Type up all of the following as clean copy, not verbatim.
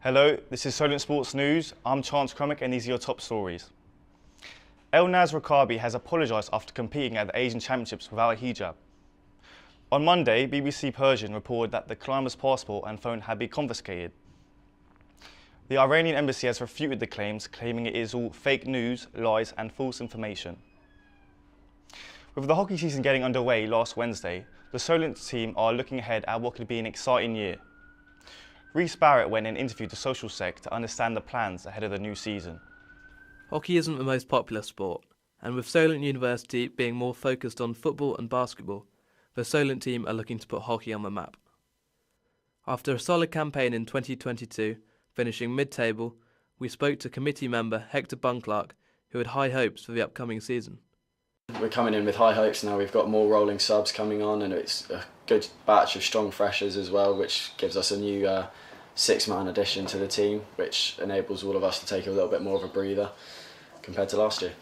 Hello, this is Solent Sports News. I'm Chance Cromick and these are your top stories. El Naz Rakabi has apologised after competing at the Asian Championships without a hijab. On Monday, BBC Persian reported that the climber's passport and phone had been confiscated. The Iranian embassy has refuted the claims, claiming it is all fake news, lies and false information. With the hockey season getting underway last Wednesday, the Solent team are looking ahead at what could be an exciting year. Rhys Barrett went and interviewed the social sec to understand the plans ahead of the new season. Hockey isn't the most popular sport, and with Solent University being more focused on football and basketball, the Solent team are looking to put hockey on the map. After a solid campaign in 2022, finishing mid-table, we spoke to committee member Hector Bunclark, who had high hopes for the upcoming season. We're coming in with high hopes now. We've got more rolling subs coming on, and it's a good batch of strong freshers as well, which gives us a new six-man addition to the team, which enables all of us to take a little bit more of a breather compared to last year.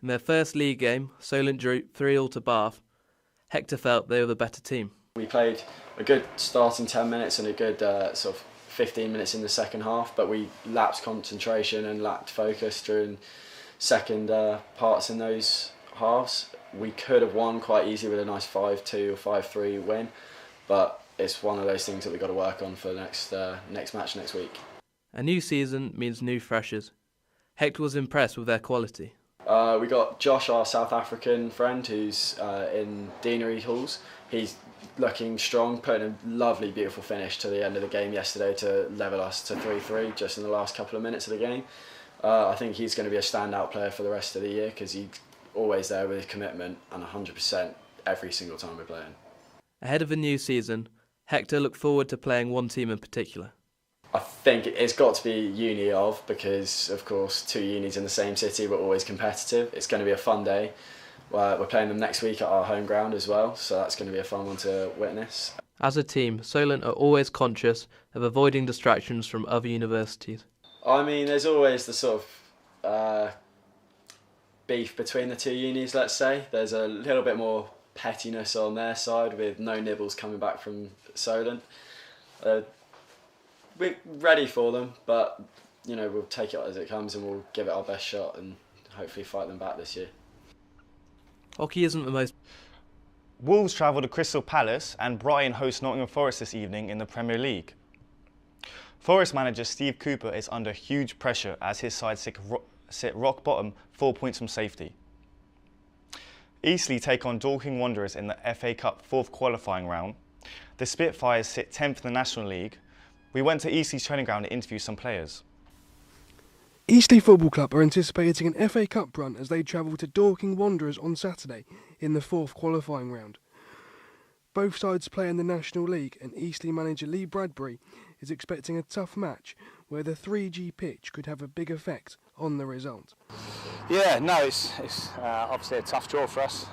In their first league game, Solent drew 3-3 to Bath. Hector felt they were the better team. We played a good starting 10 minutes and a good sort of 15 minutes in the second half, but we lacked concentration and lacked focus during second parts in those halves. We could have won quite easily with a nice 5-2 or 5-3 win, but it's one of those things that we've got to work on for the next match next week. A new season means new freshers. Hector was impressed with their quality. We got Josh, our South African friend, who's in Deanery Halls. He's looking strong, putting a lovely, beautiful finish to the end of the game yesterday to level us to 3-3 just in the last couple of minutes of the game. I think he's going to be a standout player for the rest of the year because he's always there with his commitment and 100% every single time we're playing. Ahead of the new season, Hector looked forward to playing one team in particular. I think it's got to be uni of, because of course 2 unis in the same city were always competitive. It's going to be a fun day. We're playing them next week at our home ground as well, so that's going to be a fun one to witness. As a team, Solent are always conscious of avoiding distractions from other universities. I mean, there's always the sort of beef between the 2 unis, let's say. There's a little bit more pettiness on their side with no nibbles coming back from Solent. We're ready for them, but you know, we'll take it as it comes and we'll give it our best shot and hopefully fight them back this year. Hockey isn't the most... Wolves travel to Crystal Palace and Brighton host Nottingham Forest this evening in the Premier League. Forest manager Steve Cooper is under huge pressure as his side sit rock bottom, 4 points from safety. Eastleigh take on Dorking Wanderers in the FA Cup 4th qualifying round. The Spitfires sit 10th in the National League. We went to Eastleigh's training ground to interview some players. Eastleigh Football Club are anticipating an FA Cup run as they travel to Dorking Wanderers on Saturday in the 4th qualifying round. Both sides play in the National League and Eastleigh manager Lee Bradbury is expecting a tough match where the 3G pitch could have a big effect on the result. Yeah, no, it's obviously a tough draw for us.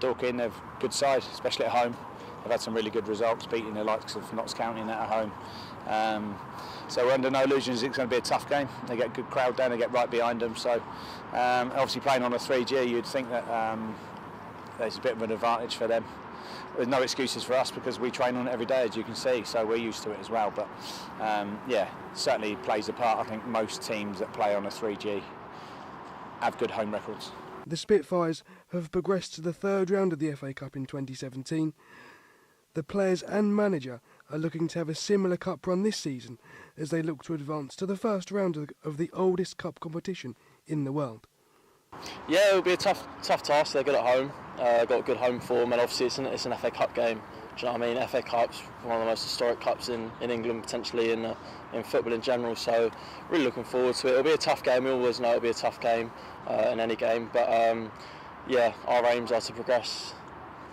Dorking, they're a good side, especially at home. They've had some really good results, beating the likes of Notts County and that at home. So we're under no illusions it's going to be a tough game. They get a good crowd down, they get right behind them. So obviously playing on a 3G, you'd think that there's a bit of an advantage for them. There's no excuses for us because we train on it every day, as you can see, so we're used to it as well. But yeah, certainly plays a part. I think most teams that play on a 3G have good home records. The Spitfires have progressed to the 3rd round of the FA Cup in 2017. The players and manager are looking to have a similar cup run this season as they look to advance to the 1st round of the oldest cup competition in the world. Yeah, it'll be a tough task. They're good at home, got good home form, and obviously it's an FA Cup game. Do you know what I mean? FA Cup's one of the most historic cups in England, potentially in football in general. So really looking forward to it. It'll be a tough game. We always know it'll be a tough game in any game. But yeah, our aims are to progress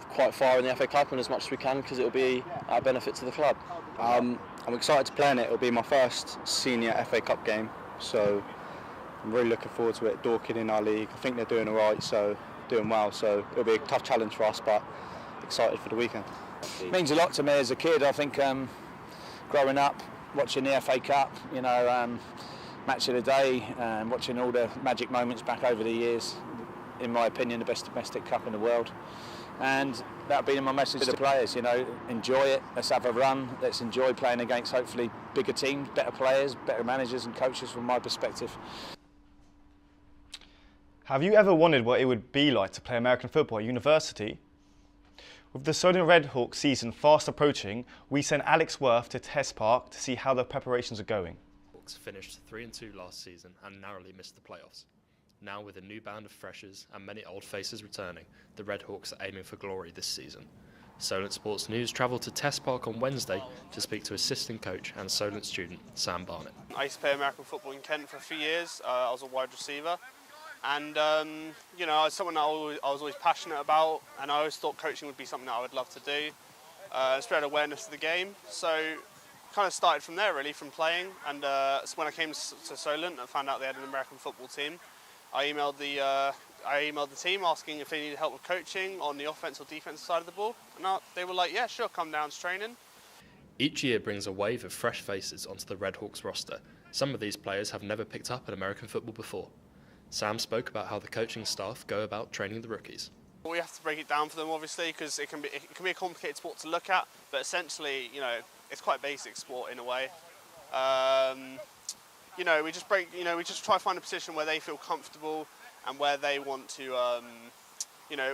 quite far in the FA Cup and as much as we can because it'll be our benefit to the club. I'm excited to play in it. It'll be my first senior FA Cup game, so I'm really looking forward to it. Dorking in our league, I think they're doing all right, so doing well. So it'll be a tough challenge for us, but excited for the weekend. It means a lot to me as a kid. I think growing up, watching the FA Cup, you know, match of the day, watching all the magic moments back over the years. in my opinion, the best domestic cup in the world. And that'll be my message to the players, enjoy it, let's have a run, let's enjoy playing against hopefully bigger teams, better players, better managers and coaches from my perspective. Have you ever wondered what it would be like to play American football at university? With the Solent Redhawks season fast approaching, we sent Alex Worth to Test Park to see how the preparations are going. Hawks finished 3-2 last season and narrowly missed the playoffs. Now with a new band of freshers and many old faces returning, the Redhawks are aiming for glory this season. Solent Sports News travelled to Test Park on Wednesday to speak to assistant coach and Solent student Sam Barnett. I used to play American football in Kent for a few years. I was a wide receiver. And, it's something that I was always passionate about, and I always thought coaching would be something that I would love to do. Spread awareness of the game. So kind of started from there, really, from playing. And so when I came to Solent and found out they had an American football team, I emailed the team asking if they needed help with coaching on the offense or defensive side of the ball. And they were like, yeah, sure, come down to training. Each year brings a wave of fresh faces onto the Redhawks roster. Some of these players have never picked up an American football before. Sam spoke about how the coaching staff go about training the rookies. We have to break it down for them, obviously, because it can be a complicated sport to look at, but essentially, it's quite a basic sport in a way. We just try to find a position where they feel comfortable and where they want to,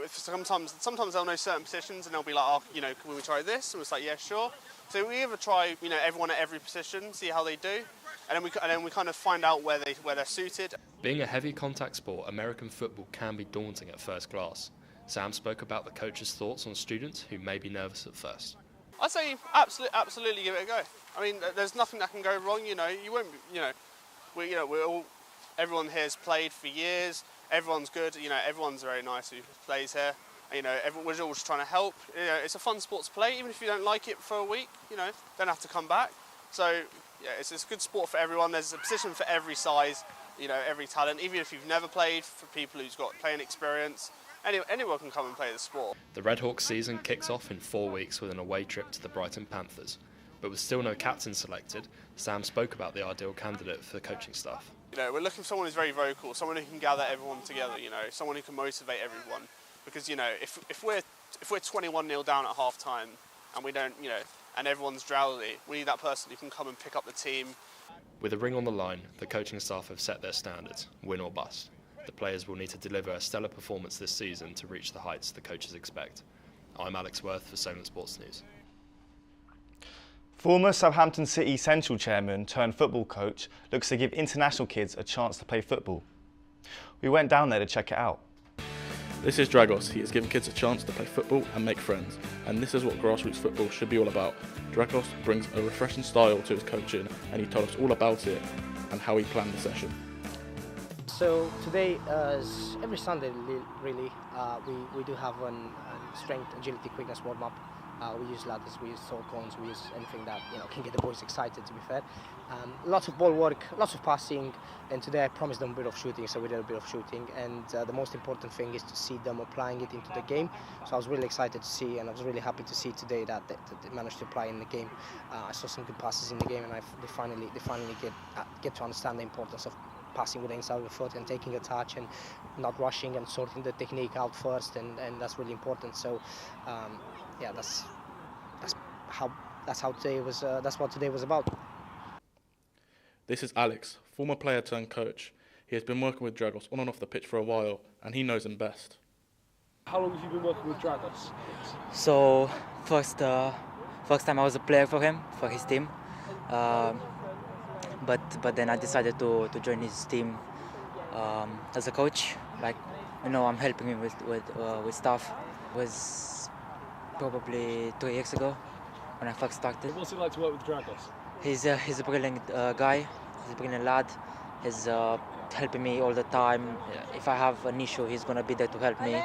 sometimes they'll know certain positions and they'll be like, can we try this? And it's like, yeah, sure. So we either try, everyone at every position, see how they do, and then we kind of find out where they're suited. Being a heavy contact sport, American football can be daunting at first glance. Sam spoke about the coach's thoughts on students who may be nervous at first. I'd say absolutely give it a go. I mean, there's nothing that can go wrong. You won't. Everyone here has played for years. Everyone's good. Everyone's very nice who plays here. We're all just trying to help. It's a fun sport to play. Even if you don't like it for a week, don't have to come back. So yeah, it's a good sport for everyone. There's a position for every size, every talent. Even if you've never played, for people who's got playing experience. Anyone can come and play the sport. The Redhawks season kicks off in 4 weeks with an away trip to the Brighton Panthers. But with still no captain selected, Sam spoke about the ideal candidate for the coaching staff. We're looking for someone who's very vocal, someone who can gather everyone together, someone who can motivate everyone. Because, if we're 21-0 down at half time and we don't, and everyone's drowsy, we need that person who can come and pick up the team. With a ring on the line, the coaching staff have set their standards, win or bust. The players will need to deliver a stellar performance this season to reach the heights the coaches expect. I'm Alex Worth for Solent Sports News. Former Southampton City Central chairman turned football coach looks to give international kids a chance to play football. We went down there to check it out. This is Dragos. He is giving kids a chance to play football and make friends, and this is what grassroots football should be all about. Dragos brings a refreshing style to his coaching, and he told us all about it and how he planned the session. So today, every Sunday really, we do have a strength, agility, quickness warm-up. We use ladders, we use salt cones, we use anything that can get the boys excited, to be fair. Lots of ball work, lots of passing, and today I promised them a bit of shooting, so we did a bit of shooting. And the most important thing is to see them applying it into the game. So I was really excited to see, and I was really happy to see today that they managed to apply in the game. I saw some good passes in the game, and they finally get to understand the importance of passing with the inside of the foot and taking a touch and not rushing and sorting the technique out first, and that's really important. So yeah, that's what today was about. This is Alex, former player turned coach. He has been working with Dragos on and off the pitch for a while, and he knows him best. How long have you been working with Dragos? So first time I was a player for him, for his team. But then I decided to join his team as a coach. I'm helping him with stuff. It was probably 2 years ago when I first started. What's it like to work with Dragos? He's a brilliant guy. He's a brilliant lad. He's helping me all the time. If I have an issue, he's gonna be there to help me.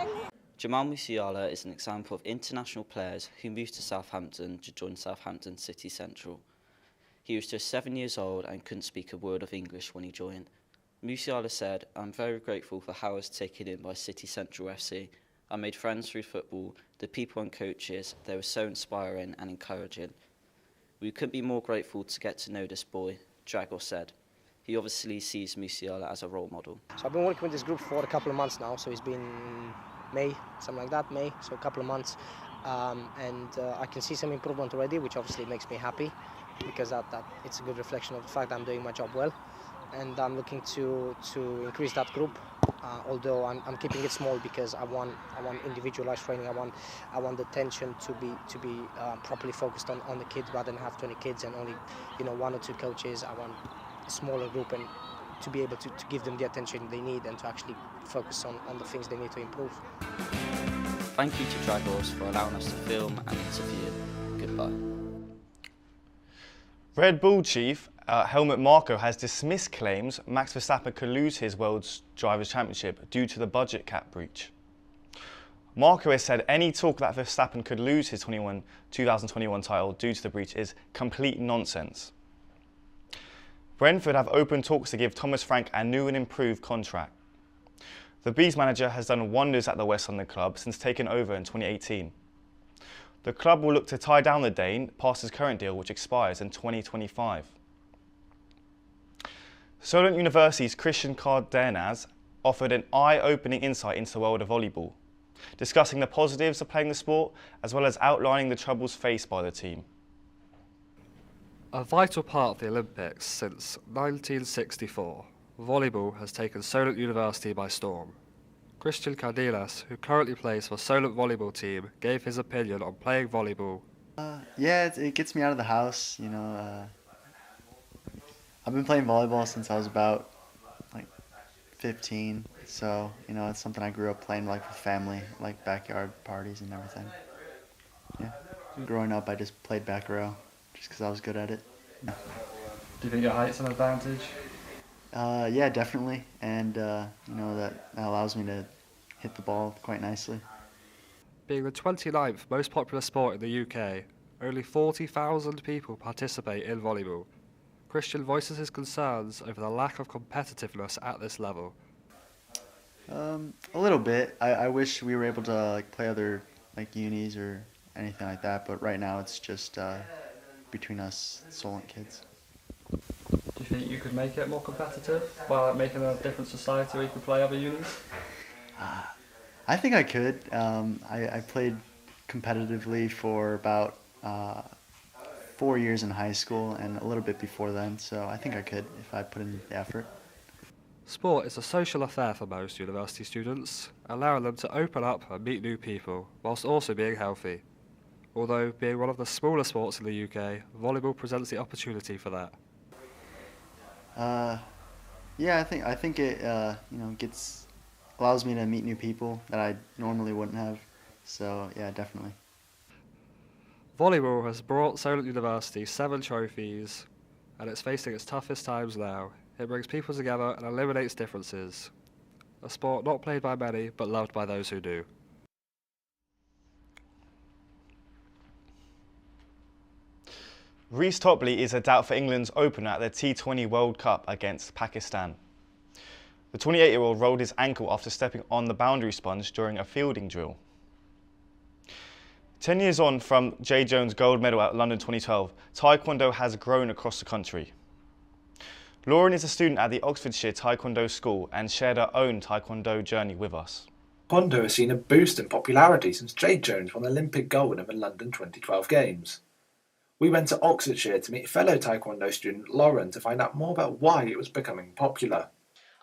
Jamal Musiala is an example of international players who moved to Southampton to join Southampton City Central. He was just 7 years old and couldn't speak a word of English when he joined. Musiala said, "I'm very grateful for how I was taken in by City Central FC. I made friends through football, the people and coaches, they were so inspiring and encouraging. We couldn't be more grateful to get to know this boy," Dragos said. He obviously sees Musiala as a role model. So I've been working with this group for a couple of months now, so it's been May, something like that, May, so a couple of months. I can see some improvement already, which obviously makes me happy, because that it's a good reflection of the fact that I'm doing my job well. And I'm looking to increase that group, although I'm keeping it small because I want individualized training. I want the attention to be properly focused on the kids rather than have 20 kids and only 1 or 2 coaches. I want a smaller group and to be able to give them the attention they need and to actually focus on the things they need to improve. Thank you to Dragos for allowing us to film and interview. Goodbye. Red Bull chief Helmut Marko has dismissed claims Max Verstappen could lose his World Drivers' Championship due to the budget cap breach. Marko has said any talk that Verstappen could lose his 2021 title due to the breach is complete nonsense. Brentford have opened talks to give Thomas Frank a new and improved contract. The Bees manager has done wonders at the West London club since taking over in 2018. The club will look to tie down the Dane past his current deal, which expires in 2025. Solent University's Christian Cardenas offered an eye-opening insight into the world of volleyball, discussing the positives of playing the sport as well as outlining the troubles faced by the team. A vital part of the Olympics since 1964, volleyball has taken Solent University by storm. Christian Cardenas, who currently plays for Solent volleyball team, gave his opinion on playing volleyball. Yeah, it gets me out of the house, I've been playing volleyball since I was about 15, so it's something I grew up playing with family, backyard parties and everything. Yeah, growing up I just played back row just because I was good at it. Yeah. Do you think your height's an advantage? Yeah, definitely, and that allows me to hit the ball quite nicely. Being the 29th most popular sport in the UK, only 40,000 people participate in volleyball. Christian voices his concerns over the lack of competitiveness at this level. A little bit. I wish we were able to play other unis or anything like that, but right now it's just between us Solent kids. Do you think you could make it more competitive by making a different society where you could play other unis? I think I could. I played competitively for about 4 years in high school and a little bit before then, so I think I could if I put in the effort. Sport is a social affair for most university students, allowing them to open up and meet new people, whilst also being healthy. Although, being one of the smaller sports in the UK, volleyball presents the opportunity for that. Yeah, I think it allows me to meet new people that I normally wouldn't have. So yeah, definitely. Volleyball has brought Solent University 7 trophies, and it's facing its toughest times now. It brings people together and eliminates differences. A sport not played by many, but loved by those who do. Reece Topley is a doubt for England's opener at the T20 World Cup against Pakistan. The 28-year-old rolled his ankle after stepping on the boundary sponge during a fielding drill. 10 years on from Jay Jones' gold medal at London 2012, Taekwondo has grown across the country. Lauren is a student at the Oxfordshire Taekwondo School and shared her own Taekwondo journey with us. Taekwondo has seen a boost in popularity since Jay Jones won Olympic gold in the London 2012 Games. We went to Oxfordshire to meet fellow Taekwondo student Lauren to find out more about why it was becoming popular.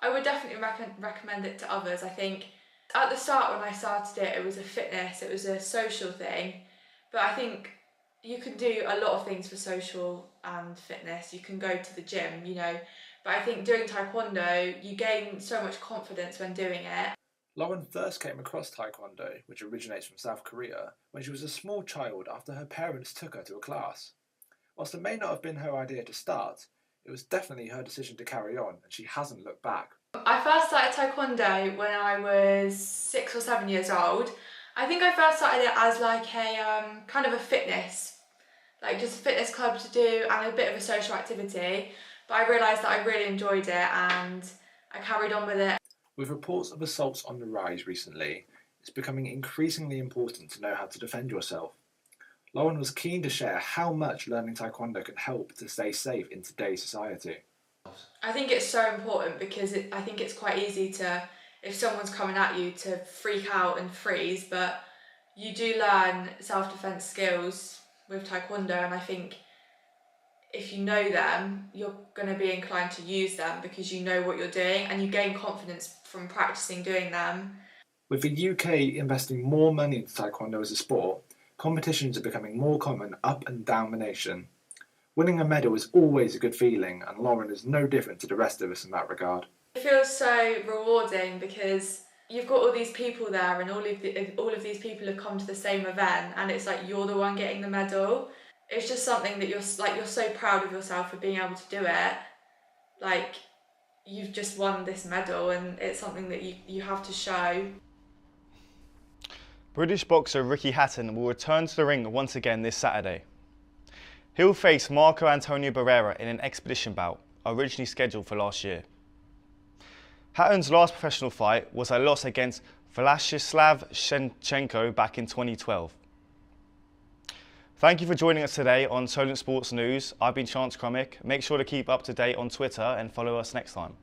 I would definitely recommend it to others. I think at the start when I started it, it was a fitness, it was a social thing, but I think you can do a lot of things for social and fitness. You can go to the gym, but I think doing Taekwondo, you gain so much confidence when doing it. Lauren first came across Taekwondo, which originates from South Korea, when she was a small child after her parents took her to a class. Whilst it may not have been her idea to start, it was definitely her decision to carry on, and she hasn't looked back. I first started Taekwondo when I was 6 or 7 years old. I think I first started it as a kind of a fitness, just a fitness club to do and a bit of a social activity. But I realised that I really enjoyed it and I carried on with it. With reports of assaults on the rise recently, it's becoming increasingly important to know how to defend yourself. Lauren was keen to share how much learning Taekwondo can help to stay safe in today's society. I think it's so important because I think it's quite easy to, if someone's coming at you, to freak out and freeze, but you do learn self-defense skills with Taekwondo, and I think if you know them, you're going to be inclined to use them because you know what you're doing and you gain confidence from practicing doing them. With the UK investing more money into Taekwondo as a sport, competitions are becoming more common up and down the nation. Winning a medal is always a good feeling, and Lauren is no different to the rest of us in that regard. It feels so rewarding because you've got all these people there, and all of these people have come to the same event, and it's like you're the one getting the medal. It's just something that you're so proud of yourself for being able to do it. Like, you've just won this medal, and it's something that you have to show. British boxer Ricky Hatton will return to the ring once again this Saturday. He'll face Marco Antonio Barrera in an expedition bout, originally scheduled for last year. Hatton's last professional fight was a loss against Vladislav Shevchenko back in 2012. Thank you for joining us today on Solent Sports News. I've been Chance Cromick. Make sure to keep up to date on Twitter and follow us next time.